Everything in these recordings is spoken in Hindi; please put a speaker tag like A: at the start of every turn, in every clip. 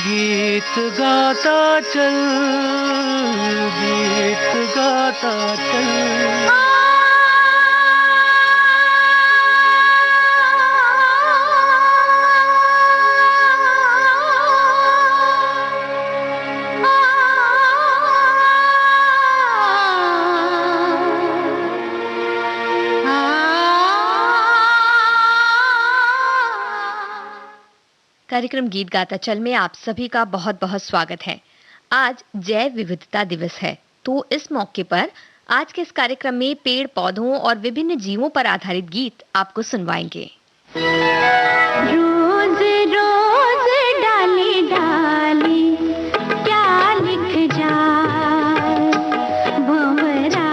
A: गीत गाता चल, गीत गाता चल।
B: कार्यक्रम गीत गाता चल में आप सभी का बहुत बहुत स्वागत है। आज जैव विविधता दिवस है, तो इस मौके पर आज के इस कार्यक्रम में पेड़ पौधों और विभिन्न जीवों पर आधारित गीत आपको सुनवाएंगे।
C: रोज रोज डाली डाली क्या लिख जाए, भंवरा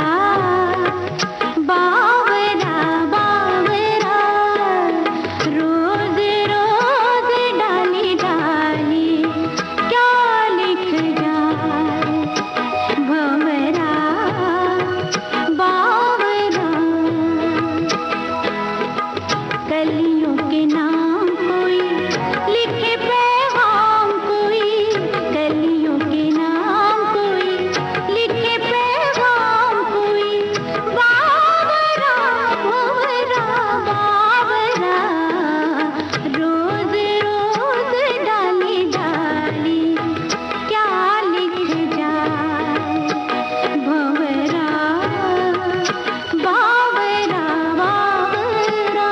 C: बावरा बावरा। रोज रोज डाली डाली क्या लिख जाए, भंवरा बावरा। कलियों के नाम कोई लिखे पैगाम, कोई कलियों के नाम कोई लिखे पैगाम, कोई बावरा बावरा बावरा। रोज रोज डाली डाली क्या लिख जाए, भंवरा बावरा बावरा।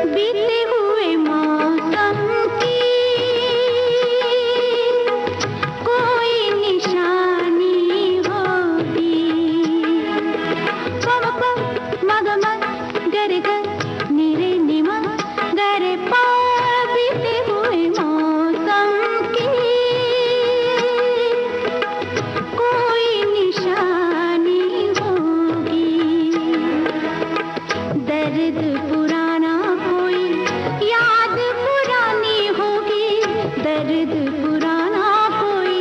C: बीते हुए मौसम की कोई निशानी होगी, पम पम मग मग गर गर निरे निमा गरे पा। बीते हुए मौसम की कोई निशानी होगी, दर्द पुराना कोई याद पुरानी होगी, दर्द पुराना कोई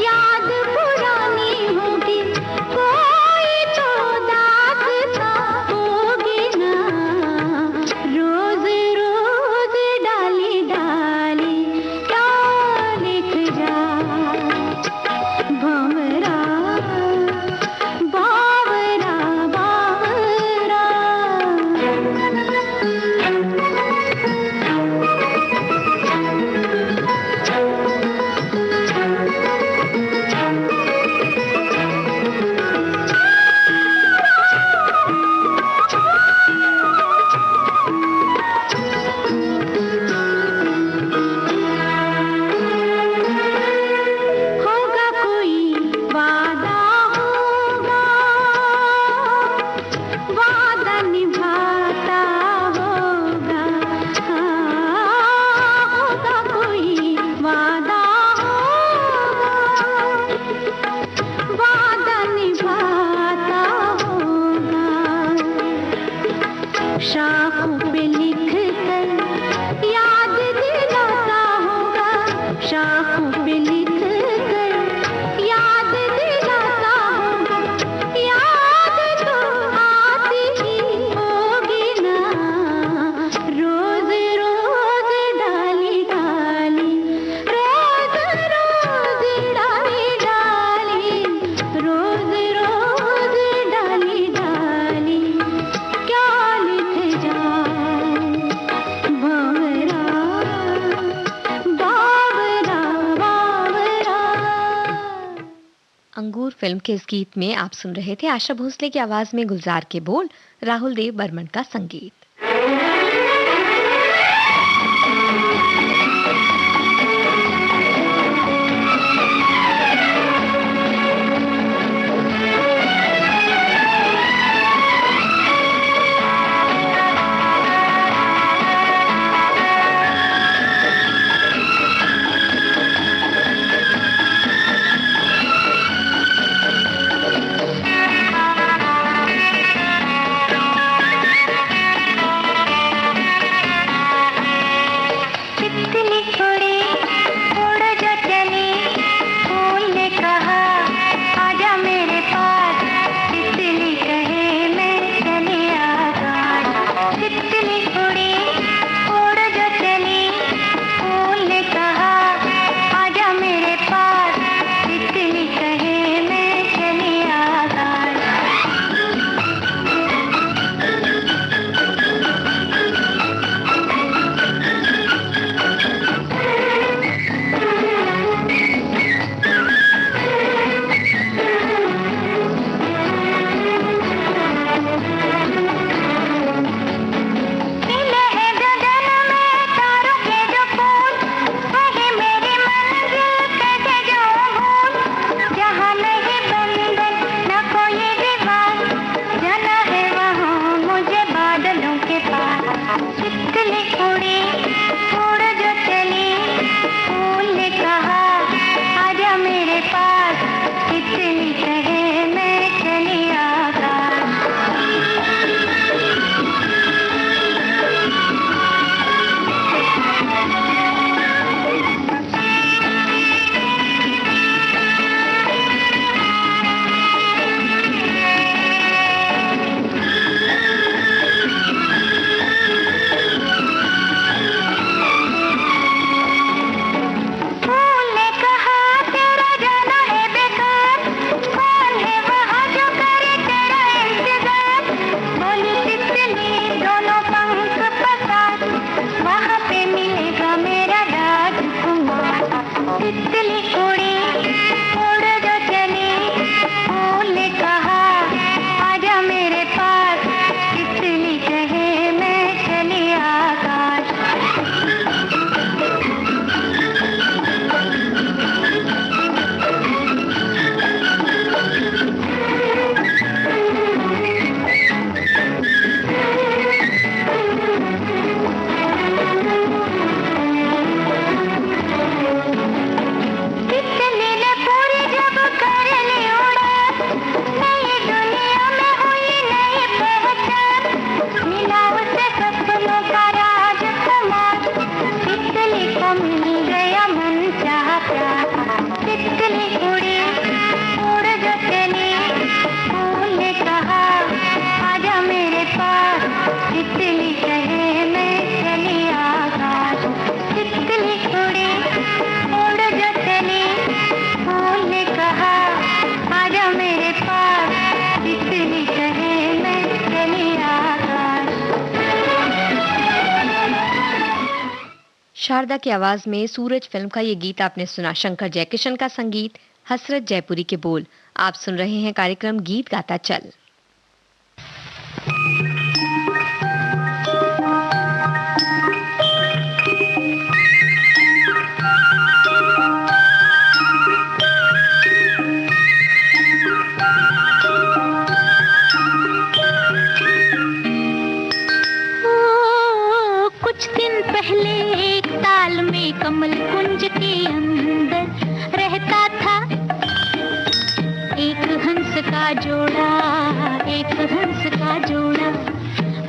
C: याद पुरानी होगी। कोई तो दास्तां होगी ना, रोज रोज डाली डाली क्या लिख जाए, भंवरा बावरा बावरा। होगा कोई वादा, होगा वादा निभाता होगा। हाँ, होगा कोई वादा, होगा वादा निभाता होगा। शाखों पे लिख कर याद दिलाता होगा, शाखों पे लिख कर याद दिलाता होगा। याद तो आती ही होगी ना, रोज रोज डाली डाली, रोज रोज डाली डाली, रोज रोज डाली डाली क्या लिख जाए, भंवरा बावरा बावरा।
B: अंगूर फिल्म के इस गीत में आप सुन रहे थे आशा भोसले की आवाज में गुलजार के बोल, राहुल देव बर्मन का संगीत। शारदा की आवाज में सूरज फिल्म का ये गीत आपने सुना। शंकर जयकिशन का संगीत, हसरत जयपुरी के बोल। आप सुन रहे हैं कार्यक्रम गीत गाता चल।
C: कुछ दिन पहले एक ताल में कमल कुंज के अंदर रहता था एक हंस का जोड़ा, एक हंस का जोड़ा।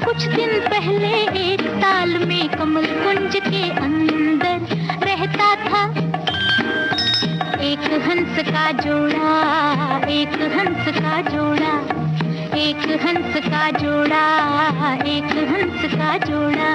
C: कुछ दिन पहले एक ताल में कमल कुंज के अंदर रहता था एक हंस का जोड़ा, एक हंस का जोड़ा, एक हंस का जोड़ा, एक हंस का जोड़ा।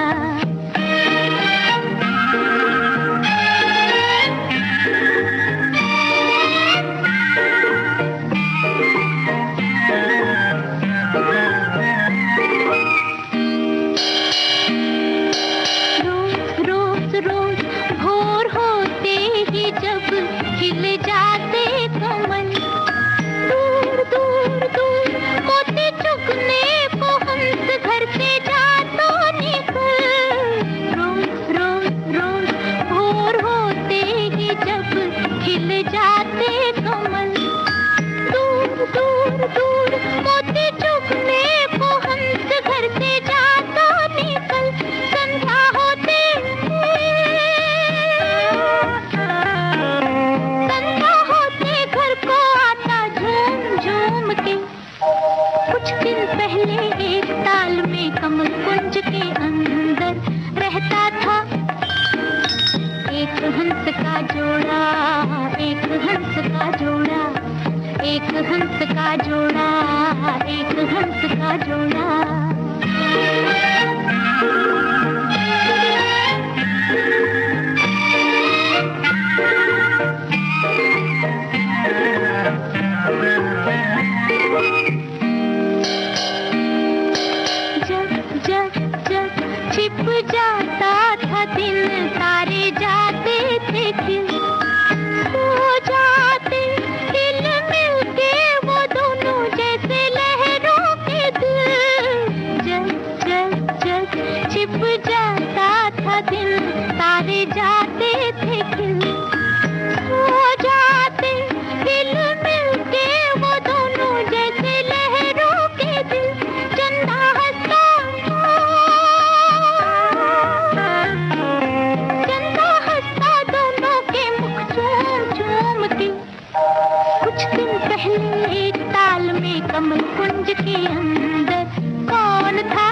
C: कुंज के अंदर कौन था?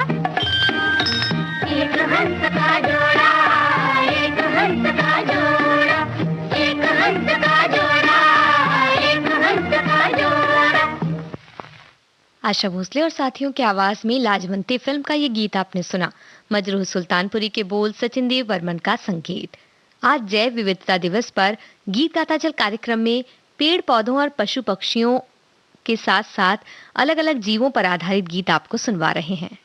C: एक हंस का जोड़ा, एक हंस का जोड़ा, एक हंस का जोड़ा, एक हंस का जोड़ा।
B: आशा भोसले और साथियों की आवाज में लाजवंती फिल्म का ये गीत आपने सुना। मजरूह सुल्तानपुरी के बोल, सचिन देव बर्मन का संगीत। आज जैव विविधता दिवस पर गीत गाता चल कार्यक्रम में पेड़ पौधों और पशु पक्षियों के साथ साथ अलग अलग जीवों पर आधारित गीत आपको सुनवा रहे हैं।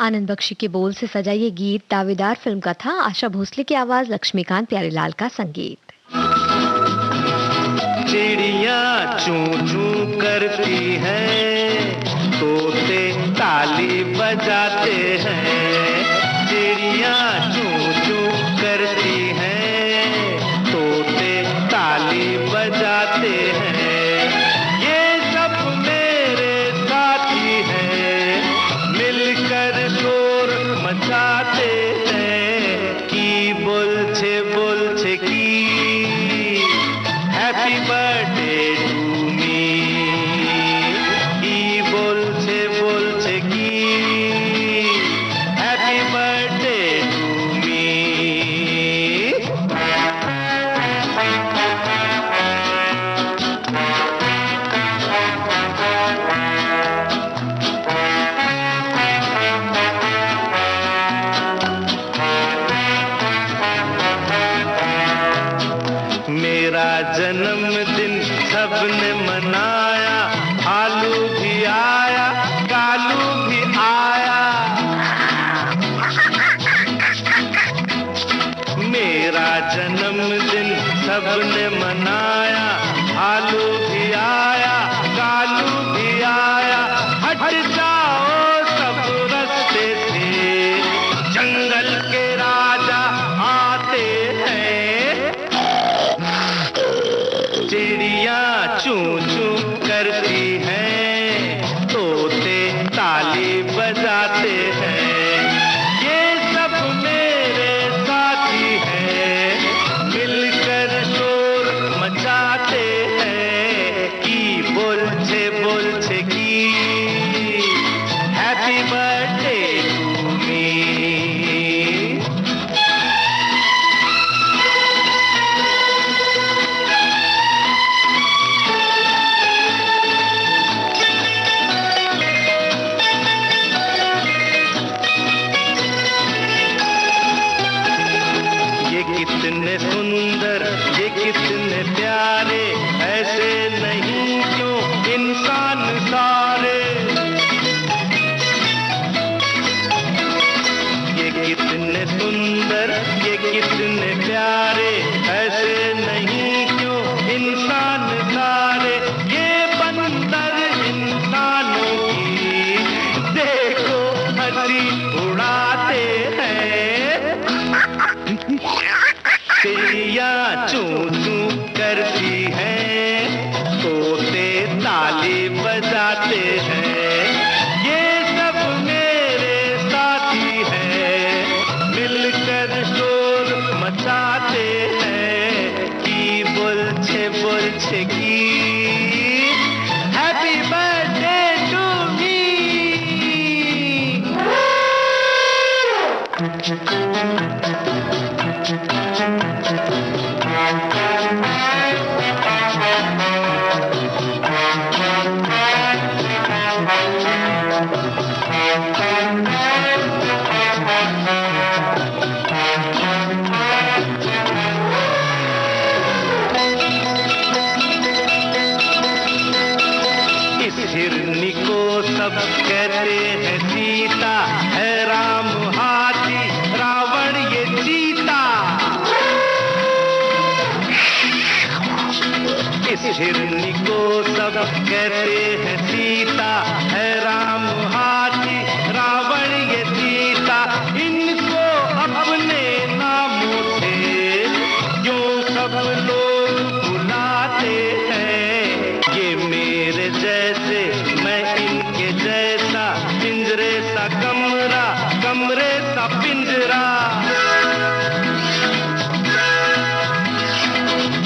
B: आनंद बख्शी के बोल से सजा ये गीत दावेदार फिल्म का था। आशा भोसले की आवाज, लक्ष्मीकांत प्यारेलाल का संगीत।
A: चिड़िया चूं चूं करती हैं, तोते ताली बजाते हैं। चिड़िया चूं चूं करती हैं, तोते ताली बजाते हैं। ये सब मेरे साथी हैं, मिलकर शोर मचाते हैं। की बोलछे बोलछे की हैप्पी बर्थडे टू मी। की बोलछे बोलछे की हैप्पी बर्थडे टू मी। मेरा जन्मदिन सबने मनाया, आलू भी आया, कालू भी आया। मेरा जन्मदिन सबने मनाया, आलू भी आया, कालू भी आया। हट जाओ सब रास्ते से, जंगल के राजा आते हैं। चिड़िया चूं चूं करती हैं, तोते ताली बजाते हैं। ये सब मेरे साथी हैं, मिलकर शोर मचाते हैं। की बोलछे बोलछे की हैप्पी बर्थडे टू मी। ये कितने सुंदर, ये कितने प्यारे, ऐसे नहीं क्यों इंसान सारे। ये कितने सुंदर, ये कितने प्यारे, ऐसे नहीं क्यों इंसान सारे। ये बंदर इंसानों की देखो हंसी उड़ाते हैं। चिड़िया चूं चूं करती हैं, तोते ताली बजाते हैं। ये सब मेरे साथी हैं, मिलकर शोर मचाते हैं। की बोलछे बोलछे की हैप्पी बर्थडे टू मी। इस हिरनी को सब कहते हैं सीता, है राम हाथी, रावण ये चीता। इस हिरनी को सब कहते हैं सीता, है राम हाथी, रावण ये चीता। इनको अपने नामों से क्यों सब लोग बुलाते हैं। ये मेरे जैसे, मैं इनके जैसा, पिंजरे सा कमरा, कमरे सा पिंजरा।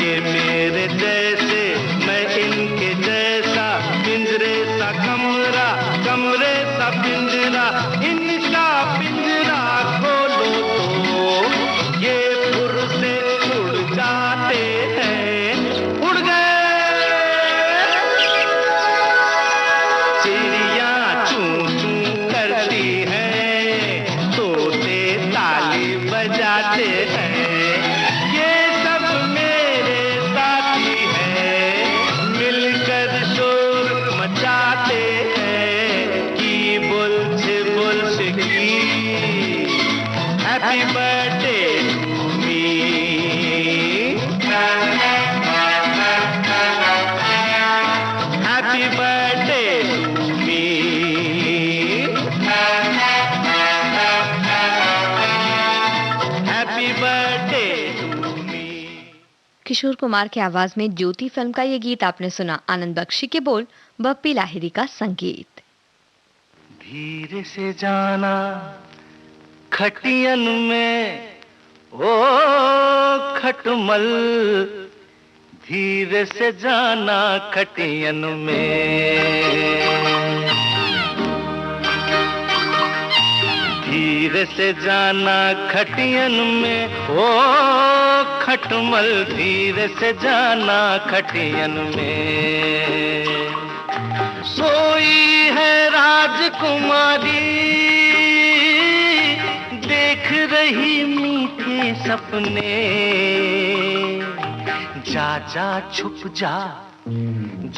A: ये मेरे जैसे, मैं इनके जैसा, पिंजरे सा कमरा, कमरे सा पिंजरा। इनका पिंजरा खोलो तो ये फुर से उड़ जाते हैं। उड़ गए। चिड़िया चूं चूं करती हैं, तोते ताली बजाते हैं। ये सब मेरे साथी हैं, मिलकर शोर मचाते हैं। की बोलछे बोलछे happy birthday to me. Happy birthday to me. Happy birthday to me.
B: Kishore Kumar की आवाज में ज्योति फिल्म का ये गीत आपने सुना। आनंद बख्शी के बोल, बप्पी लाहिरी का संगीत।
A: धीरे से जाना खटियन में ओ खटमल, धीरे से जाना खटियन में। धीरे से जाना खटियन में ओ खटमल, धीरे से जाना खटियन में। सोई है राजकुमारी, देख रही मीठे सपने। जा जा छुप जा,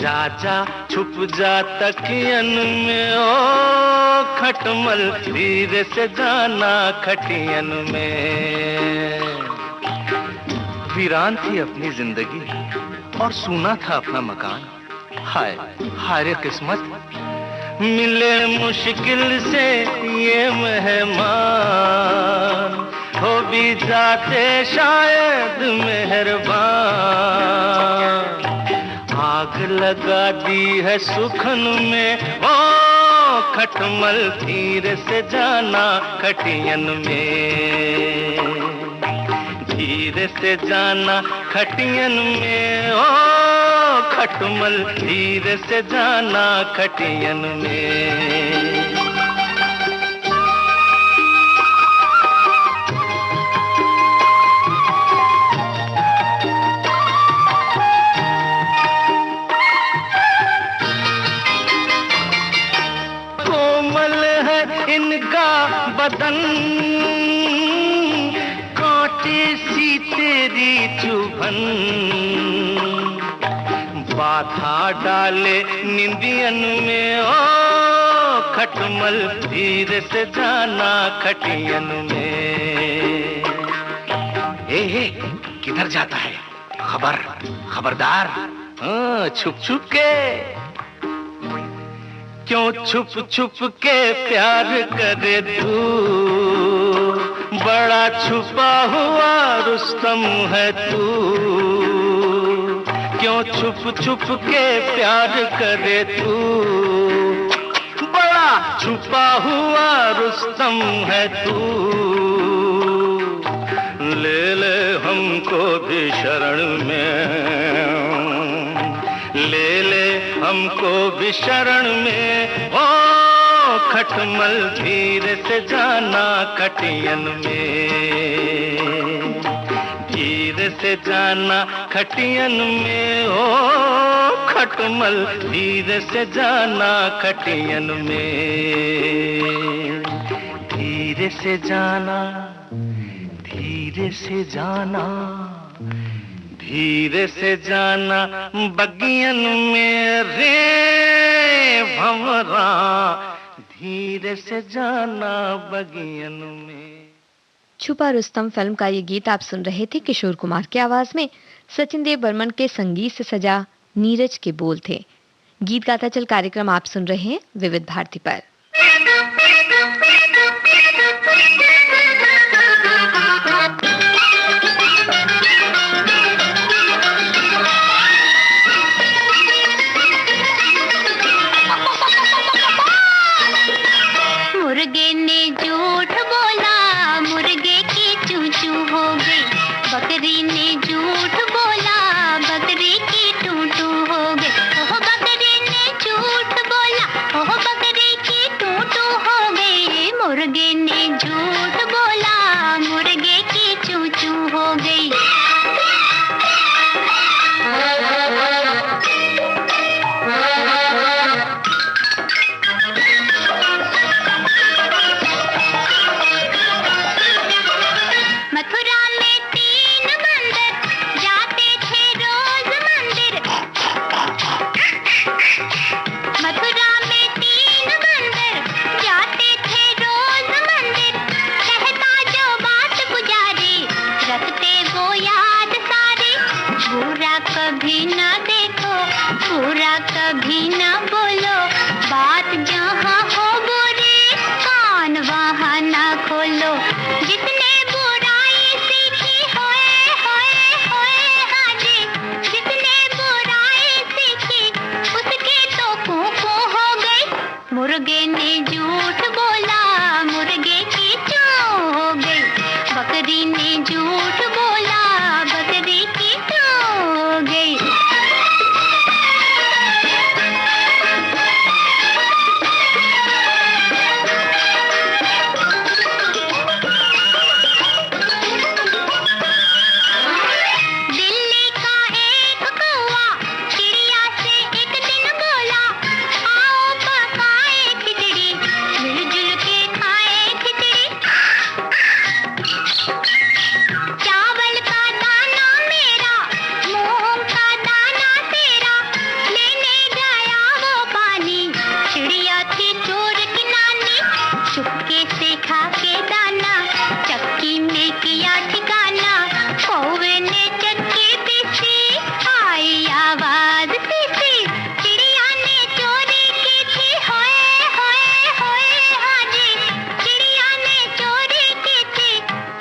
A: जा जा छुप जा तकियन में ओ खटमल, धीरे से जाना खटियन में। वीरान थी अपनी जिंदगी और सूना था अपना मकान। हाय हाय रे किस्मत, मिले मुश्किल से ये मेहमान, हो भी जाते शायद मेहरबान। आग लगा दी है सुखन में ओ खटमल, धीरे से जाना खटियन में। धीरे से जाना खटियन में ओ खटमल, धीरे से जाना खटियन में। कोमल है इनका बदन, कांटे सी तेरी चुभन। बाधा डाले निंदियन में ओ खटमल, धीरे से जाना खटियन में। ए किधर जाता है? खबरदार, छुप छुप के। क्यों छुप छुप के प्यार करे तू, बड़ा छुपा हुआ रुस्तम है तू। क्यों छुप छुप के प्यार करे तू, बड़ा छुपा हुआ रुस्तम है तू। ले ले हमको भी शरण में, ले ले हमको भी शरण में ओ खटमल, धीरे से जाना खटियन में। धीरे से जाना खटियन में ओ खटमल, धीरे से जाना खटियन में। धीरे से जाना, धीरे से जाना, धीरे से जाना बगियन में रे भंवरा, धीरे से जाना बगियन में।
B: छुपा रुस्तम फिल्म का ये गीत आप सुन रहे थे किशोर कुमार की आवाज में। सचिन देव बर्मन के संगीत से सजा नीरज के बोल थे। गीत गाता चल कार्यक्रम आप सुन रहे हैं विविध भारती पर।
C: मुर्गे ने झूठ बोला, मुर्गे की चू चू हो गई। बकरी ने झूठ बोला, बकरी की टू टू हो गई। ओह बकरी ने झूठ बोला, ओह बकरी की टू टू हो गई। मुर्गे ने झूठ बोला, मुर्गे की चू चू हो गई। मथुरा में तीन बंदर जाते थे रोज मंदिर। मथुरा में तीन बंदर जाते थे रोज मंदिर। बोलो, जिसने बुराई सीखी होए होए होए, हाँ जी, जिसने बुराई सीखी उसके तो कू हो गई। मुर्गे ने झूठ बोला, मुर्गे की चूं हो गई। बकरी ने झूठ बोला, बकरी की चूं हो गई। दिल्ली का एक कौवा चिड़िया से एक दिन बोला, आओ पकाए खिचड़ी, मिलजुल के खाए खिचड़ी। चावल का दाना मेरा, मूंग का दाना तेरा, लेने गया वो पानी, चिड़िया थी चोर की नानी। चुपके से खा के दाना, चक्की में किया ठिकाना, कौवे ने चक्की पीसी, आई आवाज सीसी, चिड़िया ने चोरी की थी होए होए होए, हाँ जी, चिड़िया ने चोरी की थी,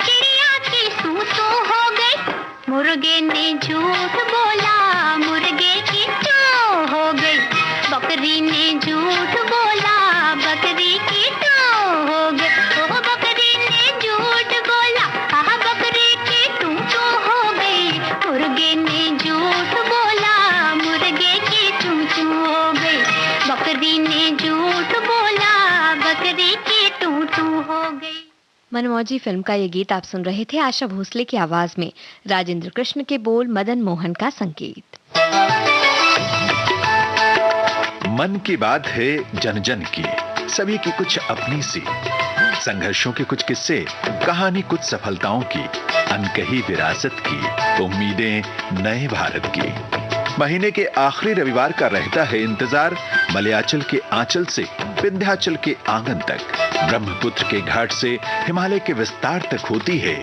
C: चिड़िया की सूसू हो गई। मुर्गे ने झूठ बोला, मुर्गे की चूं हो गई। बकरी ने झूठ बोला, बकरी की चूं हो गई। ओ बकरी ने झूठ बोला, आह बकरी की चूं हो गई। मुर्गे ने झूठ बोला, मुर्गे की चूं हो गई। बकरी ने झूठ बोला, बकरी की चूं हो गई।
B: मनमौजी फिल्म का ये गीत आप सुन रहे थे आशा भोसले की आवाज में, राजेंद्र कृष्ण के बोल, मदन मोहन का संगीत।
D: मन की बात है जन जन की, सभी की कुछ अपनी सी, संघर्षों के कुछ किस्से, कहानी कुछ सफलताओं की, अनकही विरासत की, उम्मीदें नए भारत की। महीने के आखिरी रविवार का रहता है इंतजार, मलयाचल के आंचल से विंध्याचल के आंगन तक, ब्रह्मपुत्र के घाट से हिमालय के विस्तार तक होती है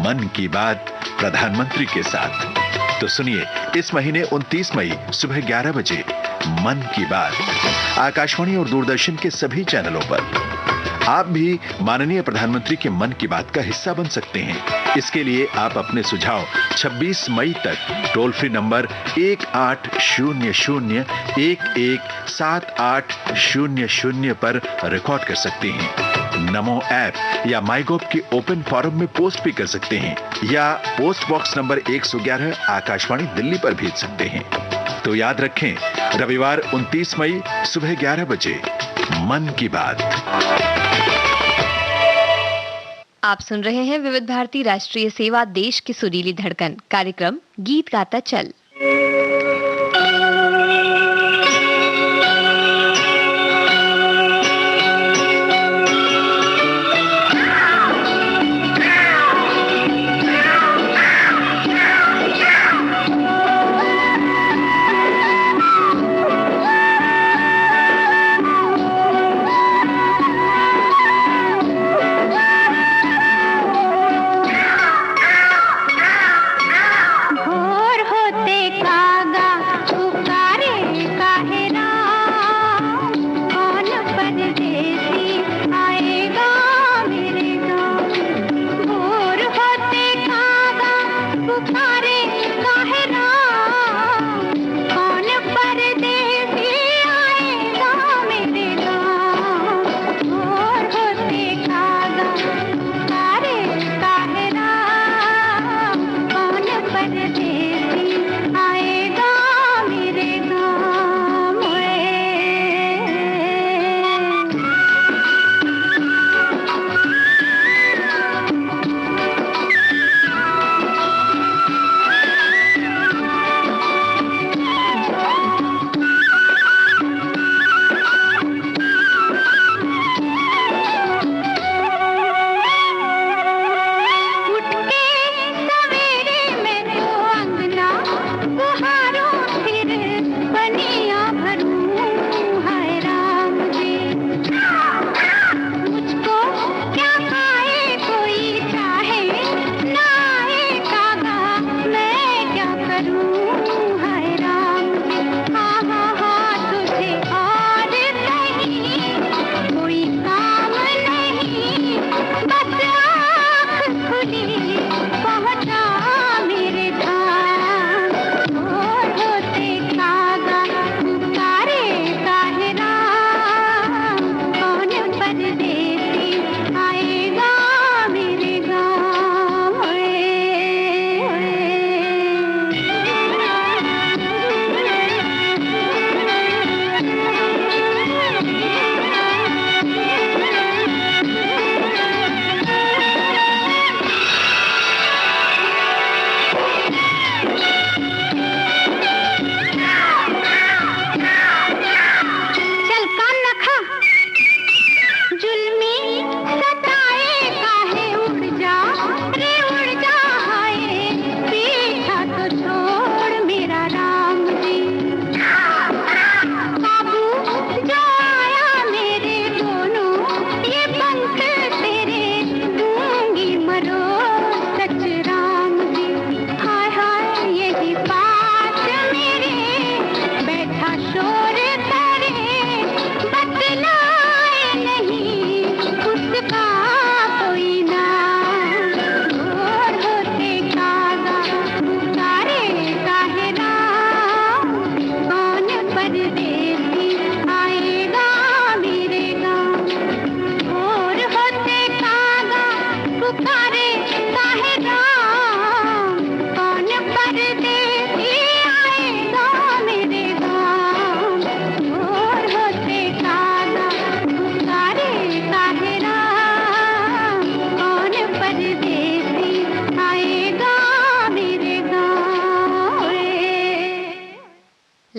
D: मन की बात प्रधानमंत्री के साथ। तो सुनिए इस महीने 29 मई सुबह 11 बजे मन की बात आकाशवाणी और दूरदर्शन के सभी चैनलों पर। आप भी माननीय प्रधानमंत्री के मन की बात का हिस्सा बन सकते हैं। इसके लिए आप अपने सुझाव 26 मई तक टोल फ्री नंबर 1800-117800 पर रिकॉर्ड कर सकते हैं। नमो ऐप या माईगोव के ओपन फोरम में पोस्ट भी कर सकते हैं, या post box number 111 Akashvani Delhi पर भेज सकते हैं। तो याद रखें, रविवार 29 मई सुबह 11 बजे मन की बात।
B: आप सुन रहे हैं विविध भारती राष्ट्रीय सेवा, देश की सुरीली धड़कन, कार्यक्रम गीत गाता चल।
C: भोर होते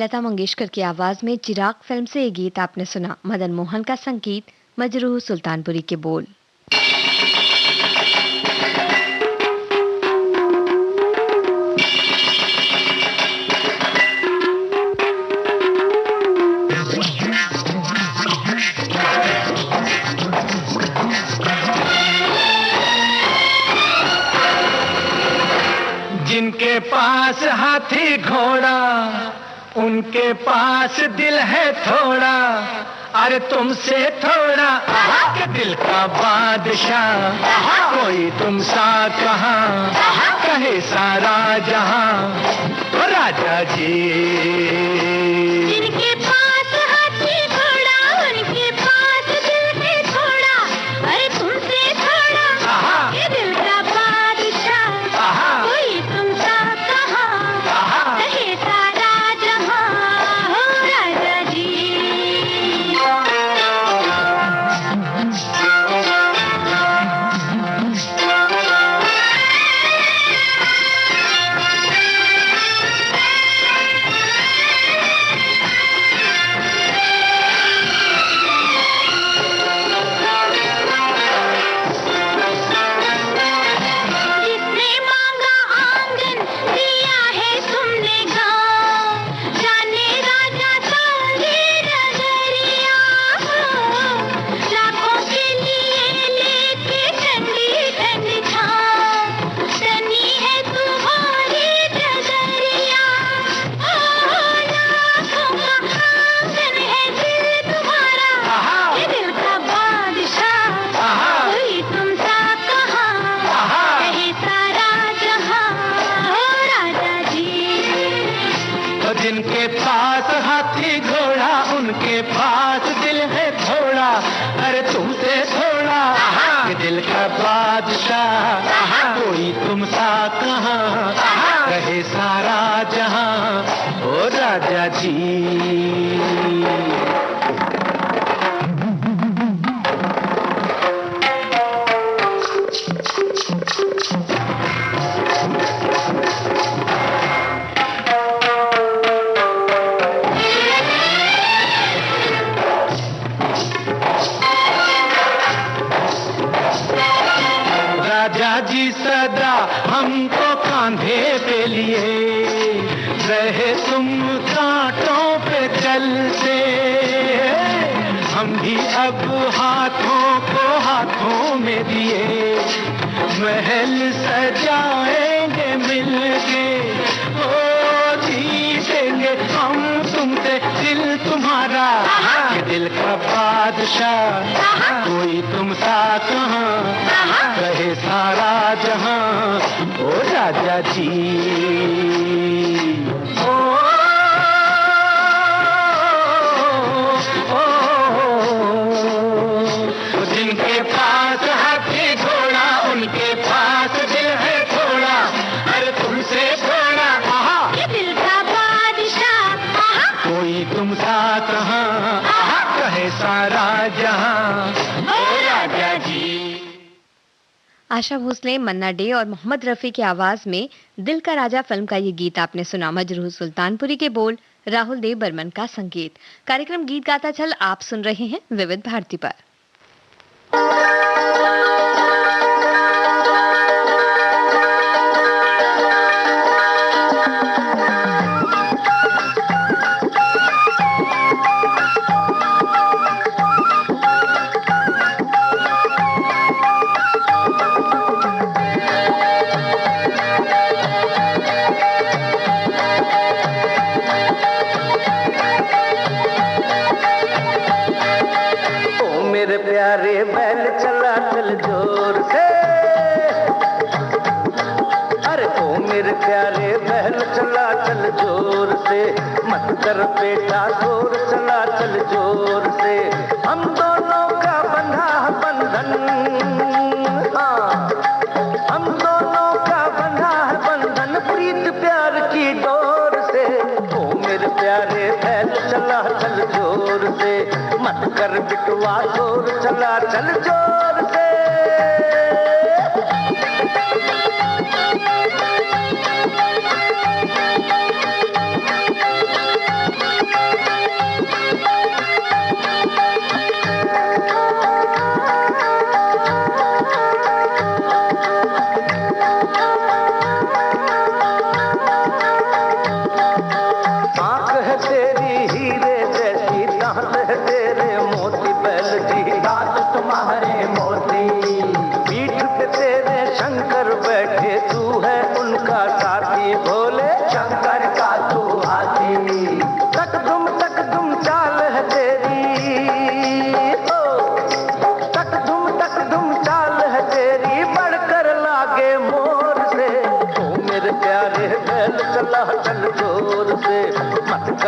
B: लता मंगेशकर की आवाज में चिराग फिल्म से ये गीत आपने सुना। मदन मोहन का संगीत, मजरूह सुल्तानपुरी के बोल।
A: जिनके पास हाथी घोड़ा उनके पास दिल है थोड़ा, अरे तुमसे थोड़ा के दिल का बादशाह कोई तुम सा कहाँ, कहे सारा जहां ओ राजा जी।
C: जिनके पास हाथी घोड़ा उनके पास दिल है थोड़ा, अरे तुमसे थोड़ा के दिल का बादशाह कोई तुम सा कहाँ, कहे सारा जहां हो राजा जी। जिसने मांगा आंगन दिया है तुमने गाँव, जाने राजा सारी नगरिया लाखों के लिए लेके ठंडी ठंडी छाँव, तनी है तुम्हारी डगरिया लाखों का आंगन है दिल तुम्हारा, ये दिल का बादशाह कोई तुम सा कहाँ, कहे सारा जहां हो राजा जी।
A: तो जिनके पास हाथी घोड़ा उनके पास दिल है थोड़ा, अरे तुमसे थोड़ा के दिल का बादशाह कोई तुम सा कहाँ, कहे सारा जहां ओ राजा जी। राजा जी सदा हमको कांधे पे लिए, रहे तुम कांटों पे चलते, हम भी अब हाथों को हाथों में दिए, महल सजाएंगे मिलके, ओ जीतेंगे हम तुमसे दिल तुम्हारा, ये दिल का बादशाह कोई तुम सा कहाँ, कहे सारा जहां ओ राजा जी। ओ, जिनके पास हाथी घोड़ा उनके पास दिल है थोड़ा, अरे तुमसे थोड़ा
C: ये दिल का बादशाह
A: कोई तुम सा कहाँ, कहे सारा जहां ओ राजा जी।
B: आशा भोसले, मन्ना डे और मोहम्मद रफी की आवाज में दिल का राजा फिल्म का ये गीत आपने सुना। मजरूह सुल्तानपुरी के बोल, राहुल देव बर्मन का संगीत। कार्यक्रम गीत गाता चल आप सुन रहे हैं विविध भारती पर।
A: मेरे प्यारे बैल चला चल जोर से, अरे ओ मेरे प्यारे बैल चला चल जोर से, मत कर बेटा शोर चला चल जोर से, हम दोनों का बंधा बंधन, हाँ हम दोनों का बंधा है बंधन प्रीत प्यार की डोर से, ओ मेरे प्यारे बैल चला चल जोर से, मत कर बिटवा शोर चला चल जोर से।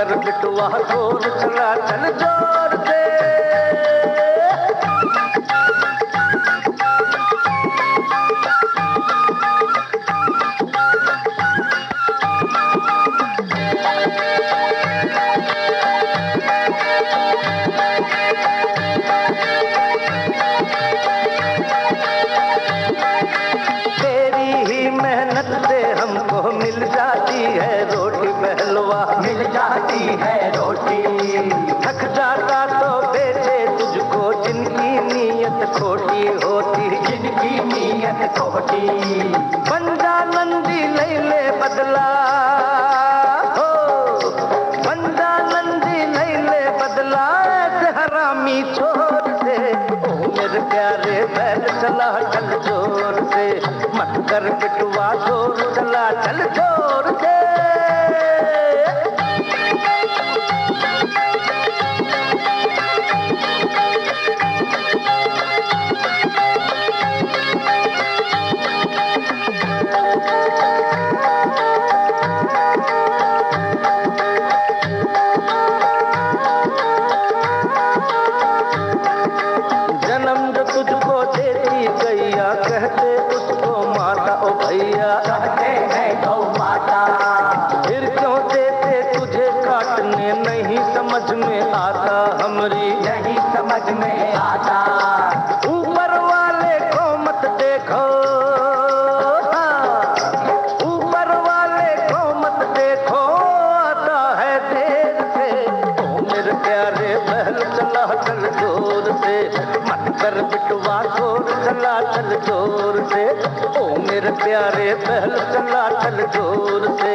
A: कर बिटुआ शोर चला चल जोर से। हमको मिल जाती है रोटी पहलवा, मिल जाती है रोटी। थक जाता तो बेचे तुझको जिनकी नीयत खोटी होती, जिनकी नीयत खोटी। बंदा नंदी ले ले बदला हो, बंदा नंदी ले ले बदला ऐसे हरामी छोर से। ओ मेरे प्यारे बैल चला चल जोर से, मत कर बिटुआ शोर चला चल जोर से। जन्म जो तुझको देती गैया कहते उसको माता, ओ भैया कहते हैं गौ माता। फिर क्यों देते तुझे काटने, नहीं समझ में आता हमरी, नहीं समझ में आता। ऊपर वाले को मत देखो, ऊपर वाले को मत देखो, आता है देर से। ओ मेरे प्यारे बहल चला चल जोर से, मत कर बिटुआ शोर चला चल जोर से। ओ मेरे प्यारे बहल चला चल जोर से,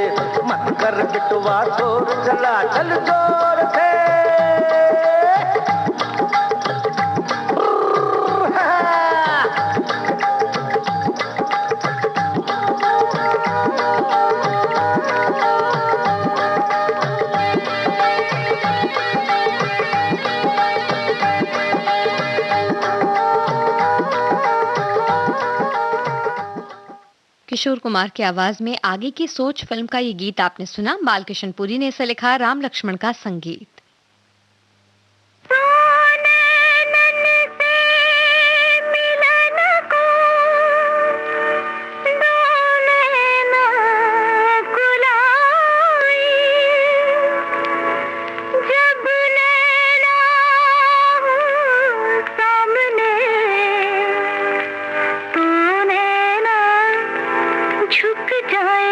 A: मत कर बिटुआ शोर चला चल जोर से।
B: किशोर कुमार की आवाज में आगे की सोच फिल्म का ये गीत आपने सुना। बालकृष्ण पुरी ने इसे लिखा, राम लक्ष्मण का संगीत।
C: जाए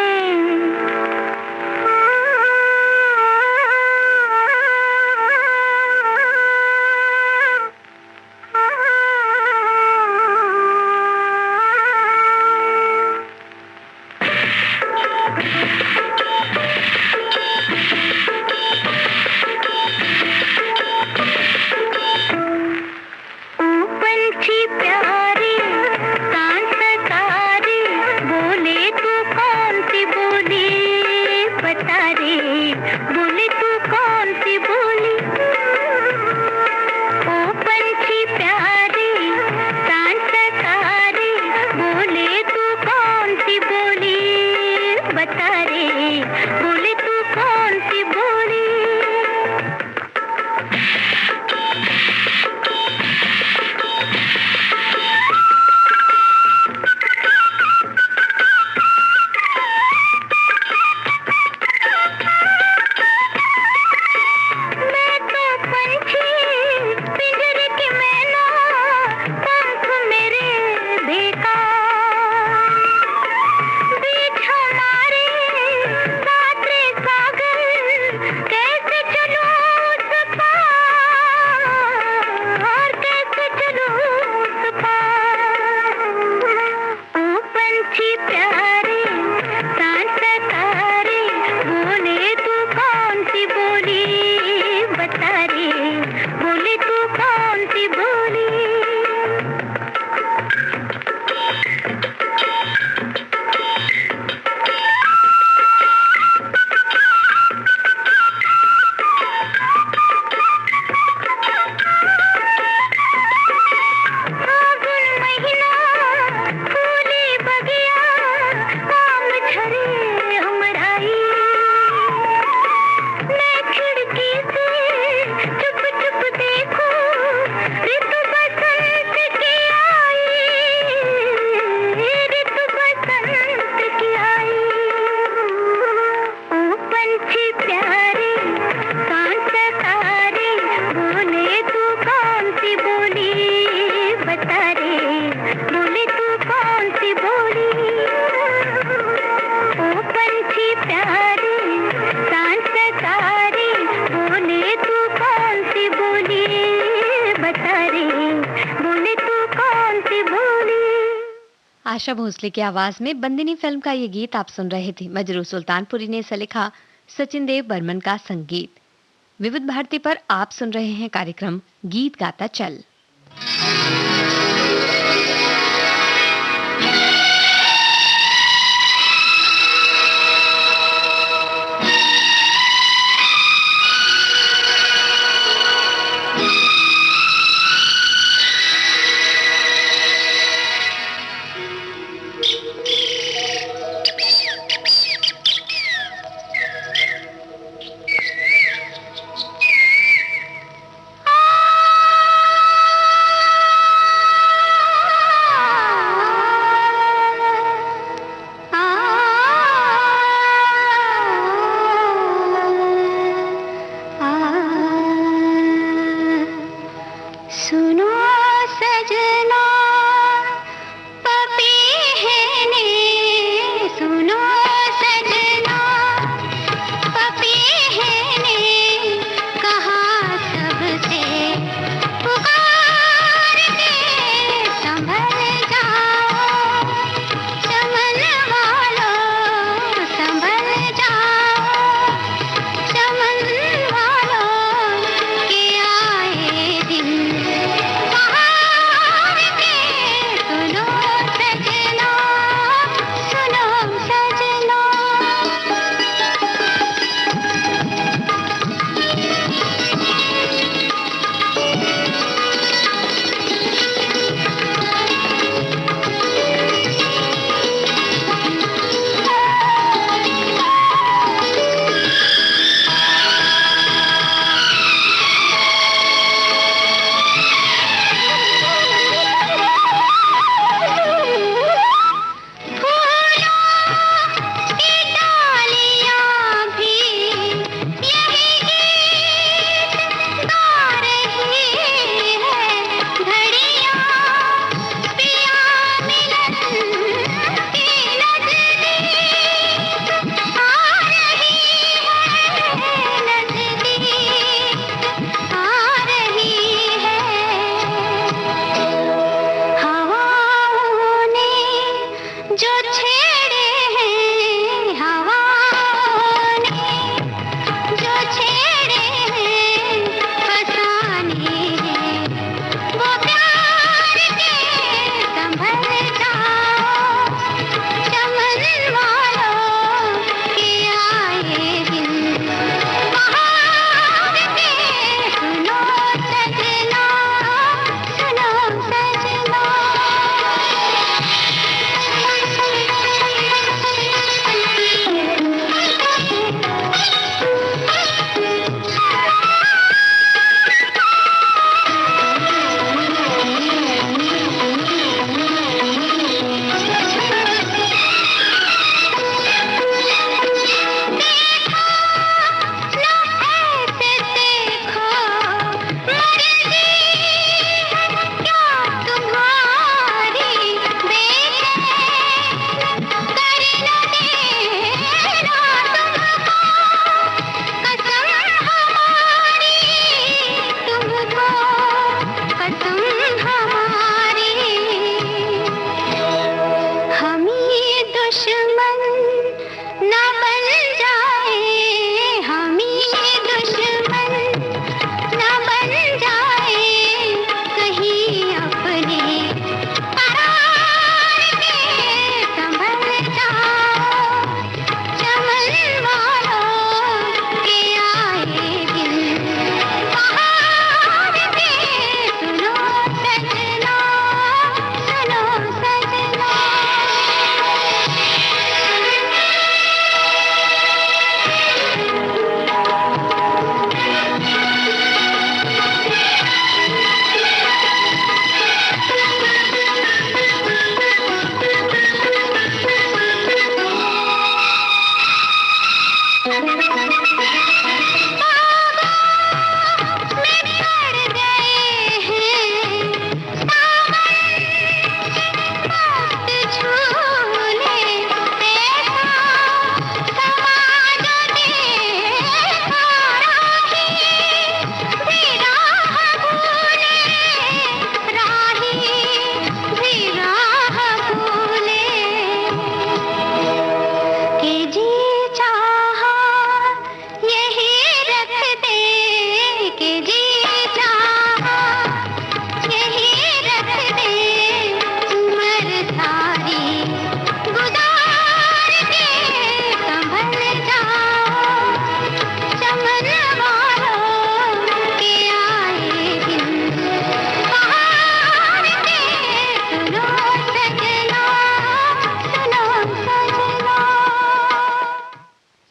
B: आशा भोसले की आवाज में बंदिनी फिल्म का ये गीत आप सुन रहे थे। मजरू सुल्तानपुरी ने इसे लिखा, सचिन देव बर्मन का संगीत। विविध भारती पर आप सुन रहे हैं कार्यक्रम गीत गाता चल।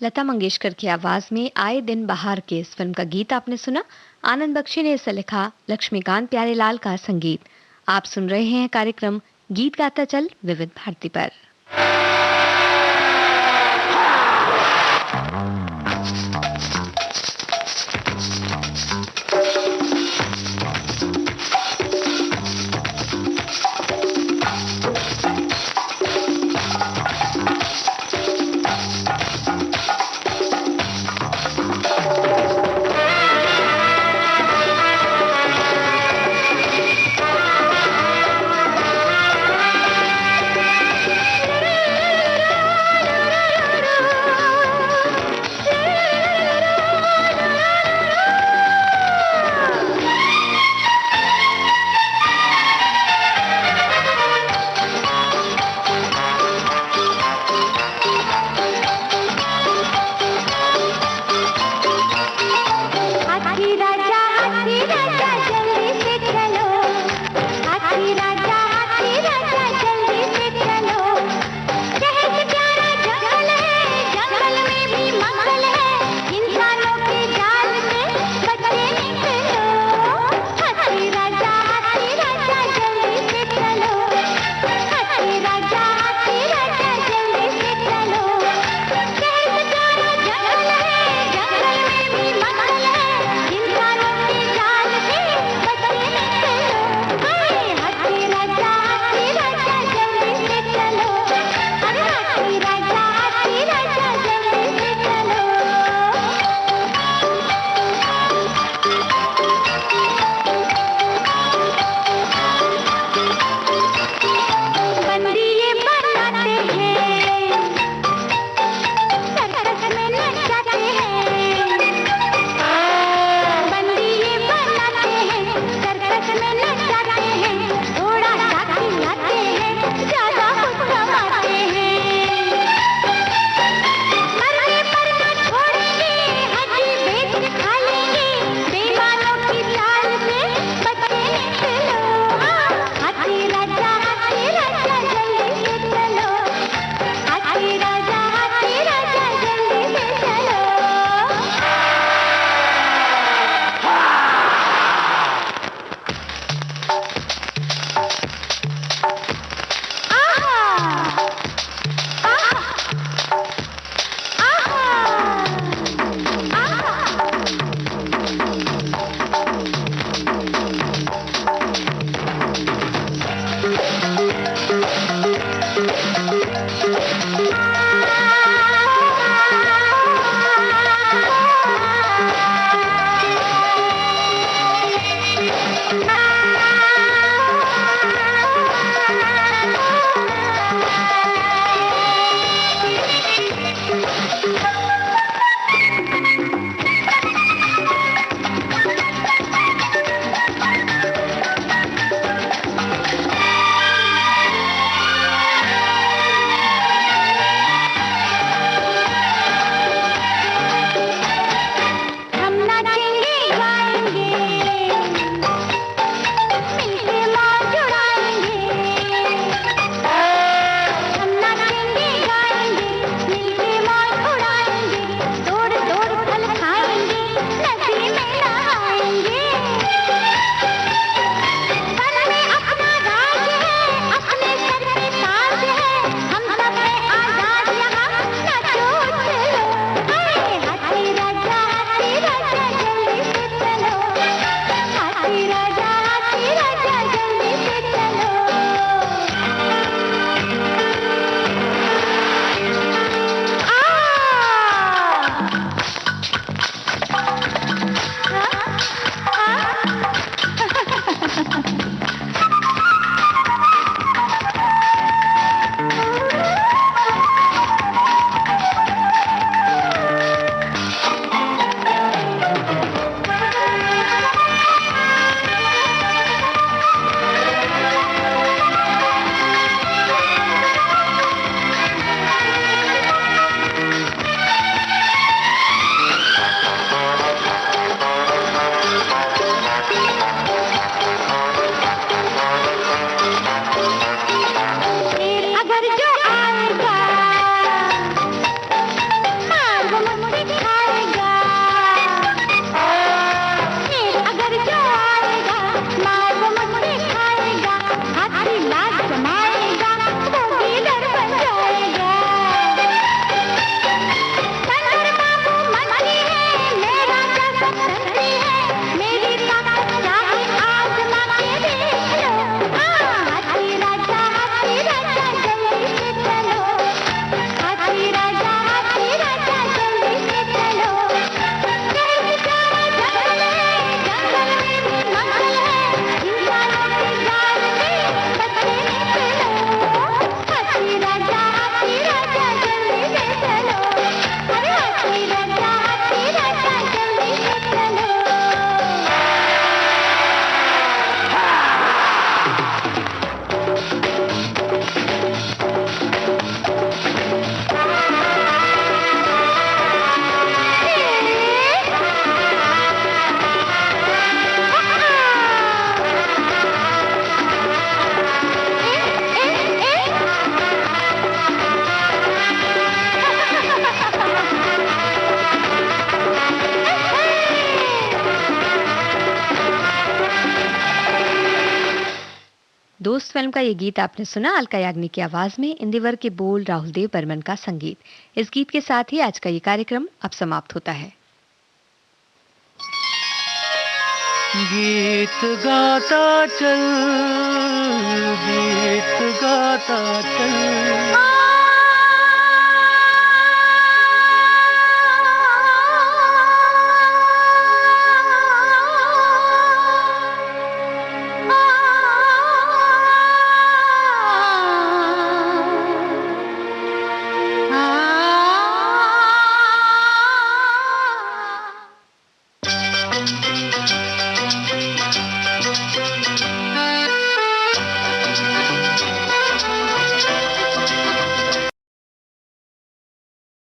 B: लता मंगेशकर की आवाज में आए दिन बाहर के इस फिल्म का गीत आपने सुना। आनंद बख्शी ने इसे लिखा, लक्ष्मीकांत प्यारेलाल का संगीत। आप सुन रहे हैं कार्यक्रम गीत गाता चल विविध भारती पर। फिल्म का ये गीत आपने सुना अलका याग्निक की आवाज में, इंदिवर के बोल, राहुल देव बर्मन का संगीत। इस गीत के साथ ही आज का ये कार्यक्रम अब समाप्त होता है।
A: गीत गाता चल, गीत गाता चल।